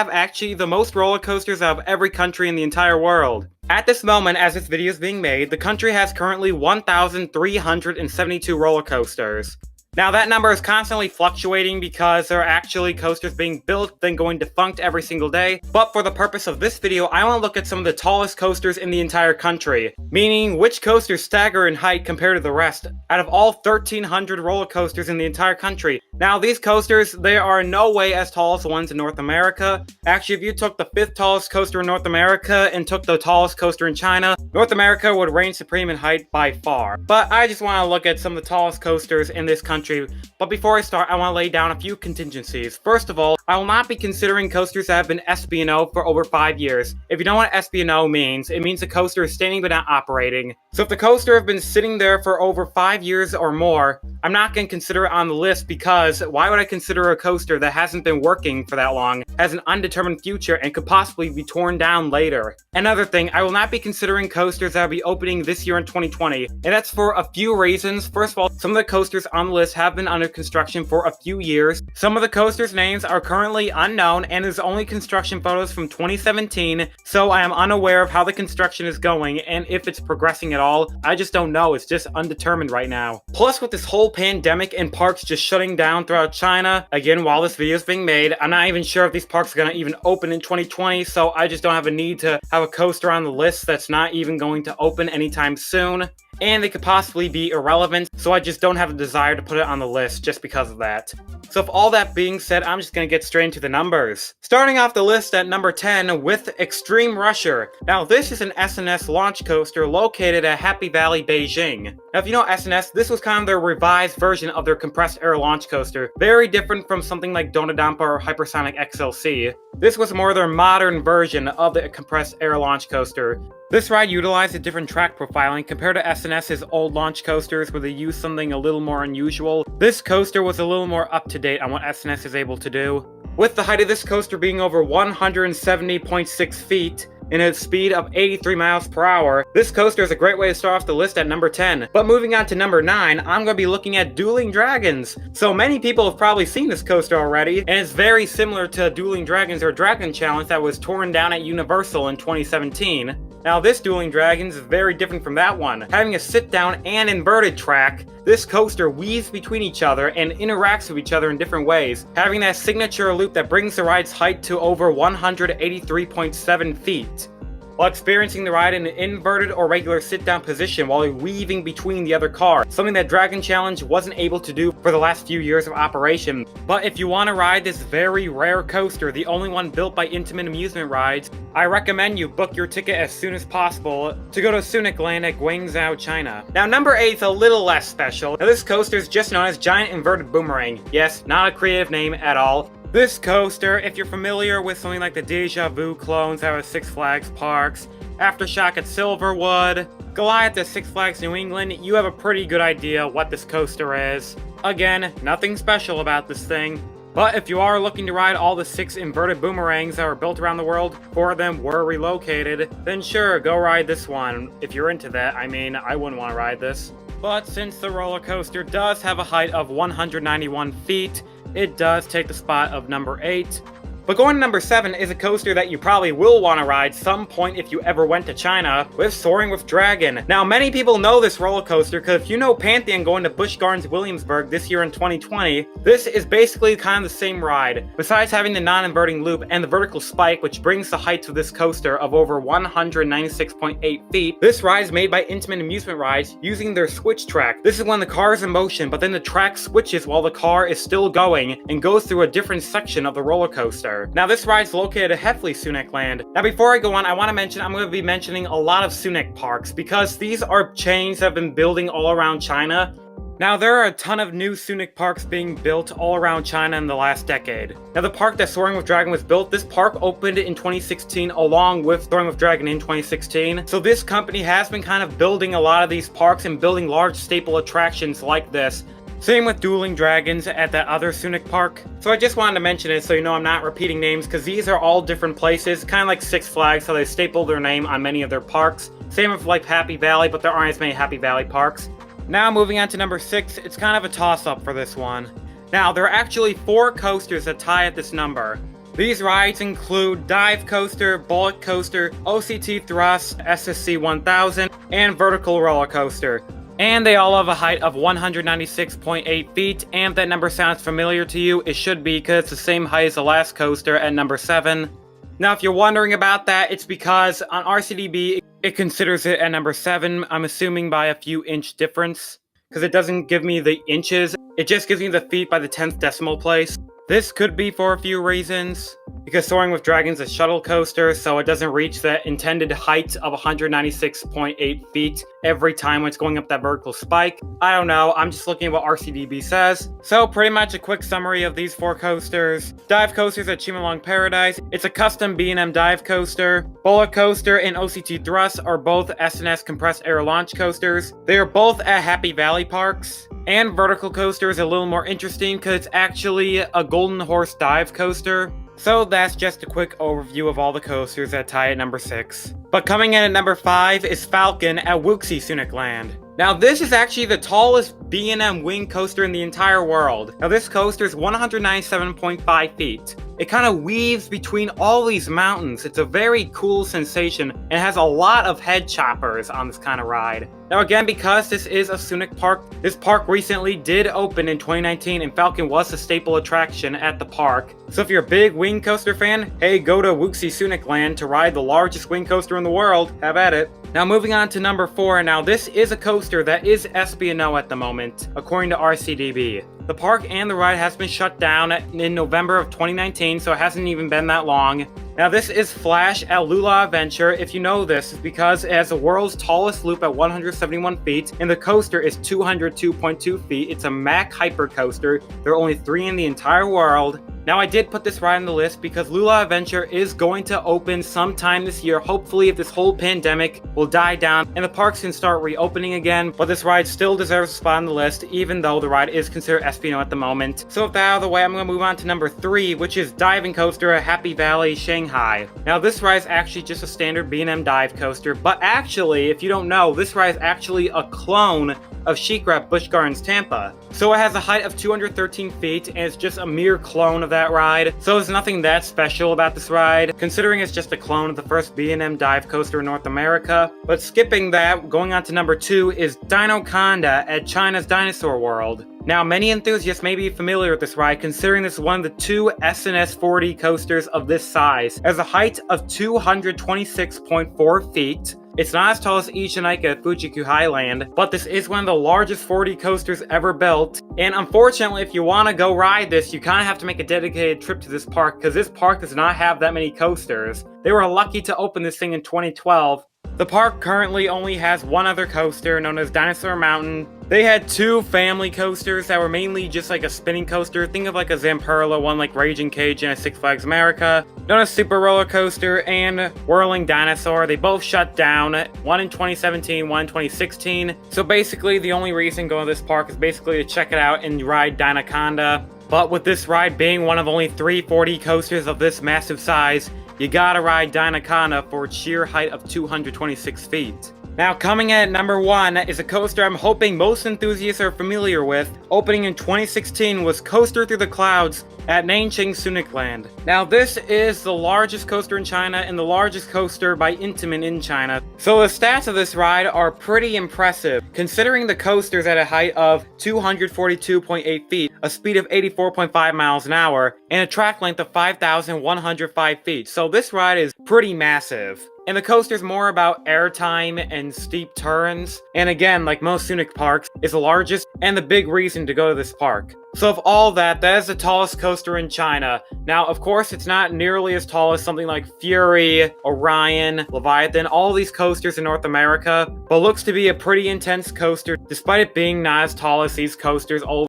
have actually the most roller coasters out of every country in the entire world. At this moment, as this video is being made, the country has currently 1,372 roller coasters. Now that number is constantly fluctuating because there are actually coasters being built then going defunct every single day, but for the purpose of this video, I want to look at some of the tallest coasters in the entire country, meaning which coasters stagger in height compared to the rest, out of all 1,300 roller coasters in the entire country. Now these coasters, they are in no way as tall as the ones in North America. Actually, if you took the 5th tallest coaster in North America and took the tallest coaster in China, North America would reign supreme in height by far. But I just want to look at some of the tallest coasters in this country. But before I start, I want to lay down a few contingencies. First of all, I will not be considering coasters that have been SB&O for over 5 years. If you know what SB&O means, it means the coaster is standing but not operating. So if the coaster has been sitting there for over 5 years or more, I'm not going to consider it on the list because why would I consider a coaster that hasn't been working for that long, has an undetermined future, and could possibly be torn down later? Another thing, I will not be considering coasters that will be opening this year in 2020, and that's for a few reasons. First of all, some of the coasters on the list have been under construction for a few years. Some of the coasters' names are currently unknown, and there's only construction photos from 2017, so I am unaware of how the construction is going, and if it's progressing at all. I just don't know, it's just undetermined right now. Plus, with this whole pandemic and parks just shutting down throughout China, again, while this video is being made, I'm not even sure if these parks are going to even open in 2020, so I just don't have a need to have a coaster on the list that's not even going to open anytime soon. And they could possibly be irrelevant, so I just don't have a desire to put it on the list just because of that. So if all that being said, I'm just going to get straight into the numbers. Starting off the list at number 10 with Extreme Rusher. Now this is an S&S launch coaster located at Happy Valley, Beijing. Now if you know S&S, this was kind of their revised version of their compressed air launch coaster. Very different from something like Donadampa or Hypersonic XLC. This was more their modern version of the compressed air launch coaster. This ride utilized a different track profiling compared to S&S's old launch coasters where they used something a little more unusual. This coaster was a little more up to date on what S&S is able to do. With the height of this coaster being over 170.6 feet, and a speed of 83 miles per hour, this coaster is a great way to start off the list at number 10. But moving on to number 9, I'm going to be looking at Dueling Dragons. So many people have probably seen this coaster already, and it's very similar to Dueling Dragons or Dragon Challenge that was torn down at Universal in 2017. Now this Dueling Dragons is very different from that one. Having a sit-down and inverted track, this coaster weaves between each other and interacts with each other in different ways, having that signature loop that brings the ride's height to over 183.7 feet, while experiencing the ride in an inverted or regular sit-down position while weaving between the other cars, something that Dragon Challenge wasn't able to do for the last few years of operation. But if you want to ride this very rare coaster, the only one built by Intamin Amusement Rides, I recommend you book your ticket as soon as possible to go to Sunac Land at Guangzhou, China. Now number 8 is a little less special. Now this coaster is just known as Giant Inverted Boomerang. Yes, not a creative name at all. This coaster, if you're familiar with something like the Deja Vu clones out of Six Flags parks, Aftershock at Silverwood, Goliath at Six Flags New England, you have a pretty good idea what this coaster is. Again, nothing special about this thing. But if you are looking to ride all the 6 inverted boomerangs that are built around the world, 4 of them were relocated, then sure, go ride this one. If you're into that, I mean, I wouldn't want to ride this. But since the roller coaster does have a height of 191 feet, it does take the spot of number 8. But going to number 7 is a coaster that you probably will want to ride some point if you ever went to China, with Soaring with Dragon. Now many people know this roller coaster because if you know Pantheon going to Busch Gardens Williamsburg this year in 2020, this is basically kind of the same ride. Besides having the non-inverting loop and the vertical spike which brings the height of this coaster of over 196.8 feet, this ride is made by Intamin Amusement Rides using their switch track. This is when the car is in motion but then the track switches while the car is still going and goes through a different section of the roller coaster. Now this ride is located at Heffley Sunac Land. Now before I go on, I want to mention I'm going to be mentioning a lot of Sunac parks because these are chains that have been building all around China. Now there are a ton of new Sunac parks being built all around China in the last decade. Now the park that Soaring with Dragon was built, this park opened in 2016 along with Soaring with Dragon in 2016. So this company has been kind of building a lot of these parks and building large staple attractions like this. Same with Dueling Dragons at that other Sunac park. So I just wanted to mention it so you know I'm not repeating names because these are all different places, kind of like Six Flags, so they staple their name on many of their parks. Same with like Happy Valley, but there aren't as many Happy Valley parks. Now moving on to number 6, it's kind of a toss-up for this one. Now there are actually 4 coasters that tie at this number. These rides include Dive Coaster, Bullet Coaster, OCT Thrust, SSC 1000, and Vertical Roller Coaster. And they all have a height of 196.8 feet, and if that number sounds familiar to you, it should be because it's the same height as the last coaster at number 7. Now, if you're wondering about that, it's because on RCDB, it considers it at number 7, I'm assuming by a few inch difference, because it doesn't give me the inches, it just gives me the feet by the 10th decimal place. This could be for a few reasons, because Soaring with Dragons is a shuttle coaster, so it doesn't reach the intended height of 196.8 feet every time when it's going up that vertical spike. I don't know, I'm just looking at what RCDB says. So pretty much a quick summary of these 4 coasters. Dive Coasters at Chimelong Paradise. It's a custom B&M dive coaster. Bullet Coaster and OCT Thrust are both S&S compressed air launch coasters. They are both at Happy Valley Parks. And Vertical Coaster is a little more interesting because it's actually a Golden Horse dive coaster. So that's just a quick overview of all the coasters that tie at number 6. But coming in at number 5 is Falcon at Wuxi Scenic Land. Now this is actually the tallest B&M wing coaster in the entire world. Now this coaster is 197.5 feet. It kind of weaves between all these mountains. It's a very cool sensation and has a lot of head choppers on this kind of ride. Now again, because this is a scenic park, this park recently did open in 2019 and Falcon was a staple attraction at the park. So if you're a big wing coaster fan, hey, go to Wuxi Scenic Land to ride the largest wing coaster in the world. Have at it. Now moving on to number 4, now this is a coaster that is SB&O at the moment, according to RCDB. The park and the ride has been shut down in November of 2019, so it hasn't even been that long. Now this is Flash at Lula Adventure. If you know this, it's because it has the world's tallest loop at 171 feet, and the coaster is 202.2 feet. It's a Mack Hyper coaster. There are only 3 in the entire world. Now I did put this ride on the list because Lula Adventure is going to open sometime this year, hopefully if this whole pandemic will die down and the parks can start reopening again, but this ride still deserves a spot on the list even though the ride is considered SB&O at the moment. So with that out of the way, I'm going to move on to number 3, which is Diving Coaster at Happy Valley Shanghai. Now this ride is actually just a standard B&M dive coaster, but actually, if you don't know, this ride is actually a clone of SheiKra at Busch Gardens Tampa. So it has a height of 213 feet and it's just a mere clone of that ride. So there's nothing that special about this ride, considering it's just a clone of the first B&M dive coaster in North America. But skipping that, going on to number 2 is Dinoconda at China's Dinosaur World. Now, many enthusiasts may be familiar with this ride, considering this is one of the 2 S&S 4D coasters of this size. It has a height of 226.4 feet. It's not as tall as Ichinaika at Fuji-Q Highland, but this is one of the largest 4D coasters ever built. And unfortunately, if you want to go ride this, you kind of have to make a dedicated trip to this park, because this park does not have that many coasters. They were lucky to open this thing in 2012. The park currently only has one other coaster, known as Dinosaur Mountain. They had 2 family coasters that were mainly just like a spinning coaster. Think of like a Zamperla, one like Raging Cage and a Six Flags America, known as Super Roller Coaster and Whirling Dinosaur. They both shut down, one in 2017, one in 2016. So basically, the only reason going to this park is basically to check it out and ride Dinoconda. But with this ride being one of only 3 4D coasters of this massive size, you gotta ride Dinoconda for its sheer height of 226 feet. Now, coming in at number 1 is a coaster I'm hoping most enthusiasts are familiar with. Opening in 2016 was Coaster Through the Clouds at Nanjing Scenic Land. Now, this is the largest coaster in China and the largest coaster by Intamin in China. So the stats of this ride are pretty impressive, considering the coaster's at a height of 242.8 feet, a speed of 84.5 miles an hour, and a track length of 5,105 feet. So this ride is pretty massive. And the coaster's more about airtime and steep turns. And again, like most scenic parks, is the largest and the big reason to go to this park. So of all that is the tallest coaster in China. Now, of course, it's not nearly as tall as something like Fury, Orion, Leviathan, all these coasters in North America, but looks to be a pretty intense coaster, despite it being not as tall as these coasters all